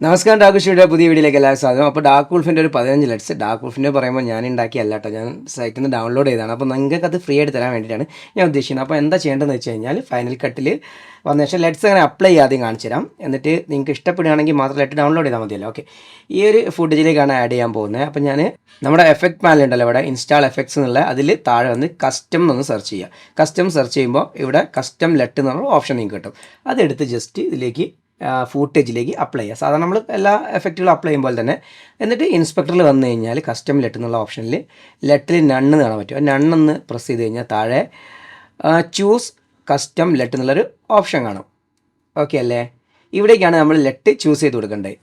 നമസ്കാരം. ഡാർക്ക് ഷീയുടെ പുതിയ വീഡിയോയിലേക്ക് എല്ലാവരും സ്വാഗതം. അപ്പോൾ ഡാർക്ക് വൂൾഫിൻ്റെ ഒരു 15 ലെറ്റ്സ്. ഡാർക്ക് വൂൾഫിൻ്റെ പറയുമ്പോൾ ഞാൻ ഉണ്ടാക്കിയല്ല കേട്ടോ, ഞാൻ സൈറ്റിൽ നിന്ന് ഡൗൺലോഡ് ചെയ്തതാണ്. അപ്പോൾ നിങ്ങൾക്ക് അത് ഫ്രീ ആയിട്ട് തരാൻ വേണ്ടിയിട്ടാണ് ഞാൻ ഉദ്ദേശിക്കുന്നത്. അപ്പോൾ എന്താ ചെയ്യേണ്ടതെന്ന് വെച്ച് കഴിഞ്ഞാൽ ഫൈനൽ കട്ടിൽ വന്ന ശേഷം ലെറ്റ്സ് അങ്ങനെ അപ്ലൈ ചെയ്യാതെ കാണിച്ചു തരാം. എന്നിട്ട് നിങ്ങൾക്ക് ഇഷ്ടപ്പെടുകയാണെങ്കിൽ മാത്രം ലെറ്റ് ഡൗൺലോഡ് ചെയ്താൽ മതിയല്ലോ. ഓക്കെ, ഈ ഒരു ഫുട്ടേജിലേക്കാണ് ആഡ് ചെയ്യാൻ പോകുന്നത്. അപ്പോൾ ഞാൻ നമ്മുടെ എഫക്റ്റ് പാനൽ ഉണ്ടല്ലോ, ഇവിടെ ഇൻസ്റ്റാൾ എഫക്ട്സ് എന്നുള്ള അതിൽ താഴെ വന്ന് കസ്റ്റം എന്നൊന്ന് സെർച്ച് ചെയ്യുക. കസ്റ്റം സെർച്ച് ചെയ്യുമ്പോൾ ഇവിടെ കസ്റ്റം ലെറ്റ് എന്ന് പറഞ്ഞ ഓപ്ഷൻ നിങ്ങൾക്ക് കിട്ടും. അതെടുത്ത് ജസ്റ്റ് ഇതിലേക്ക് ഫൂട്ടേജിലേക്ക് അപ്ലൈ ചെയ്യുക. സാധാരണ നമ്മൾ എല്ലാ എഫക്റ്റുകളും അപ്ലൈ ചെയ്യുമ്പോൾ തന്നെ. എന്നിട്ട് ഇൻസ്പെക്ടറിൽ വന്നു കഴിഞ്ഞാൽ കസ്റ്റം ലെറ്റ് എന്നുള്ള ഓപ്ഷനിൽ ലെറ്റിൽ നണ്ണ് കാണാൻ പറ്റും. നണ്ണെന്ന് പ്രസ് ചെയ്ത് കഴിഞ്ഞാൽ താഴെ ചൂസ് കസ്റ്റം ലെറ്റ് എന്നുള്ളൊരു ഓപ്ഷൻ കാണും. ഓക്കെ അല്ലേ? ഇവിടേക്കാണ് നമ്മൾ ലെറ്റ് ചൂസ് ചെയ്ത് കൊടുക്കേണ്ടത്.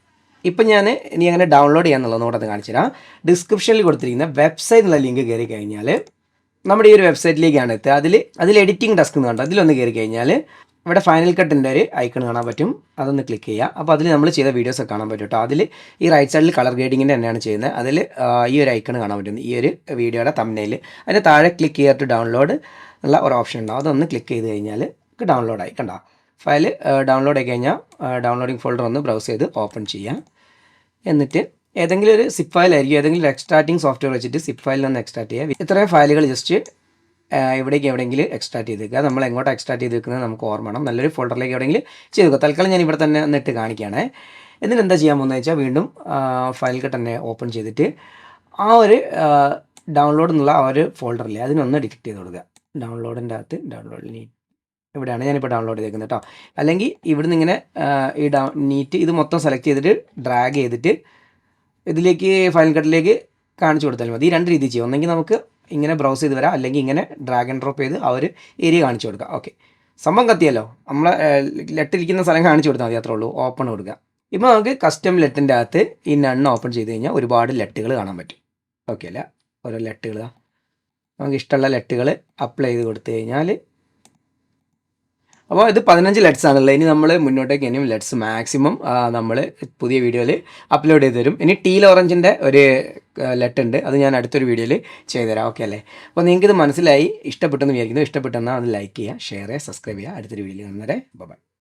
ഇപ്പം ഞാൻ ഇനി അങ്ങനെ ഡൗൺലോഡ് ചെയ്യാന്നുള്ളത് നോട്ടത് കാണിച്ചു തരാം. ഡിസ്ക്രിപ്ഷനിൽ കൊടുത്തിരിക്കുന്ന വെബ്സൈറ്റ് എന്നുള്ള ലിങ്ക് കയറി കഴിഞ്ഞാൽ നമ്മുടെ ഈ ഒരു വെബ്സൈറ്റിലേക്കാണ് എത്തുക. അതിൽ എഡിറ്റിംഗ് ഡെസ്ക് എന്ന് കണ്ടോ, അതിലൊന്ന് കയറി കഴിഞ്ഞാൽ ഇവിടെ ഫൈനൽ കട്ടിൻ്റെ ഒരു ഐക്കൺ കാണാൻ പറ്റും. അതൊന്ന് ക്ലിക്ക് ചെയ്യുക. അപ്പോൾ അതിൽ നമ്മൾ ചെയ്ത വീഡിയോസൊക്കെ കാണാൻ പറ്റും കേട്ടോ. അതിൽ ഈ റൈറ്റ് സൈഡിൽ കളർ ഗ്രേഡിങ്ങിൻ്റെ തന്നെയാണ് ചെയ്യുന്നത്. അതിൽ ഈ ഒരു ഐക്കൺ കാണാൻ പറ്റും, ഈ ഒരു വീഡിയോയുടെ തംബ്നെയിൽ. അതിന് താഴെ ക്ലിക്ക് ചെയ്തിട്ട് ഡൗൺലോഡ് ഉള്ള ഒരു ഓപ്ഷൻ ഉണ്ടാവും. അതൊന്ന് ക്ലിക്ക് ചെയ്ത് കഴിഞ്ഞാൽ ഡൗൺലോഡായി. കണ്ടോ, ഫയൽ ഡൗൺലോഡ് ആയി കഴിഞ്ഞാൽ ഡൗൺലോഡിങ് ഫോൾഡർ ഒന്ന് ബ്രൗസ് ചെയ്ത് ഓപ്പൺ ചെയ്യാം. എന്നിട്ട് ഏതെങ്കിലും ഒരു സിപ്പ് ഫയലായിരിക്കും, ഏതെങ്കിലും ഒരു എക്സ്ട്രാക്റ്റിംഗ് സോഫ്റ്റ്വെയർ വെച്ചിട്ട് സിപ്പ് ഫയലിൽ നിന്ന് എക്സ്ട്രാക്ട് ചെയ്യുക. ഇത്രയും ഫയലുകൾ ജസ്റ്റ് ഇവിടേക്ക് എവിടെയെങ്കിലും എക്സ്ട്രാക്ട് ചെയ്ത് വെക്കുക. നമ്മൾ എങ്ങോട്ട് എക്സ്ട്രാക്ട് ചെയ്ത് വെക്കുന്നത് നമുക്ക് ഓർമ്മ വേണം. നല്ലൊരു ഫോൾഡറിലേക്ക് എവിടെയെങ്കിലും ചെയ്ത് വെക്കുക. തൽക്കാലം ഞാൻ ഇവിടെ തന്നെ എന്നിട്ട് കാണിക്കുകയാണ്. എന്നിട്ട് എന്താ ചെയ്യാൻ പോകുന്നത് വെച്ചാൽ വീണ്ടും ഫയൽ കട്ട് തന്നെ ഓപ്പൺ ചെയ്തിട്ട് ആ ഒരു ഡൗൺലോഡ് എന്നുള്ള ആ ഒരു ഫോൾഡറിൽ അതിനൊന്ന് ഡിലീറ്റ് ചെയ്ത് കൊടുക്കുക. ഡൗൺലോഡിൻ്റെ അകത്ത് ഡൗൺലോഡ് ഇവിടെയാണ് ഞാനിപ്പോൾ ഡൗൺലോഡ് ചെയ്തേക്കുന്നത് കേട്ടോ. അല്ലെങ്കിൽ ഇവിടുന്ന് ഇങ്ങനെ ഈ നീറ്റ് ഇത് മൊത്തം സെലക്ട് ചെയ്തിട്ട് ഡ്രാഗ് ചെയ്തിട്ട് ഇതിലേക്ക് ഫയൽ കട്ടിലേക്ക് കാണിച്ചു കൊടുത്താൽ മതി. ഈ രണ്ട് രീതി ചെയ്യും. ഒന്നെങ്കിൽ നമുക്ക് ഇങ്ങനെ ബ്രൗസ് ചെയ്ത് വരാം, അല്ലെങ്കിൽ ഇങ്ങനെ ഡ്രാഗ് ആൻഡ് ഡ്രോപ്പ് ചെയ്ത് ആ ഒരു ഏരിയ കാണിച്ചു കൊടുക്കുക. ഓക്കെ, സംഭവം കത്തിയല്ലോ. നമ്മളെ ലെറ്റിരിക്കുന്ന സ്ഥലം കാണിച്ചു കൊടുത്താൽ മതി, അത്രേ ഉള്ളൂ. ഓപ്പൺ കൊടുക്കുക. ഇപ്പോൾ നമുക്ക് കസ്റ്റം ലെറ്റിൻ്റെ അകത്ത് ഈ നണ്ണ് ഓപ്പൺ ചെയ്ത് കഴിഞ്ഞാൽ ഒരുപാട് ലെറ്റുകൾ കാണാൻ പറ്റും. ഓക്കെ അല്ല, ഓരോ ലെറ്റുകൾ നമുക്ക് ഇഷ്ടമുള്ള ലെറ്റുകൾ അപ്ലൈ ചെയ്ത് കൊടുത്തു കഴിഞ്ഞാൽ, അപ്പോൾ ഇത് 15 ലെറ്റ്സ് ആണല്ലോ. ഇനി നമ്മൾ മുന്നോട്ടേക്ക് ഇനിയും ലെറ്റ്സ് മാക്സിമം നമ്മൾ പുതിയ വീഡിയോയിൽ അപ്ലോഡ് ചെയ്ത് തരും. ഇനി ടീൽ ഓറഞ്ചിൻ്റെ ഒരു ലെറ്റ് ഉണ്ട്, അത് ഞാൻ അടുത്തൊരു വീഡിയോയിൽ ചെയ്തുതരാം. ഓക്കെ അല്ലേ? അപ്പോൾ നിങ്ങൾക്കിത് മനസ്സിലായി, ഇഷ്ടപ്പെട്ടെന്ന് വിചാരിക്കുന്നു. ഇഷ്ടപ്പെട്ടെന്നാൽ അത് ലൈക്ക് ചെയ്യുക, ഷെയർ ചെയ്യുക, സബ്സ്ക്രൈബ് ചെയ്യുക. അടുത്തൊരു വീഡിയോയിൽ കാണുന്നവരെ ബൈ.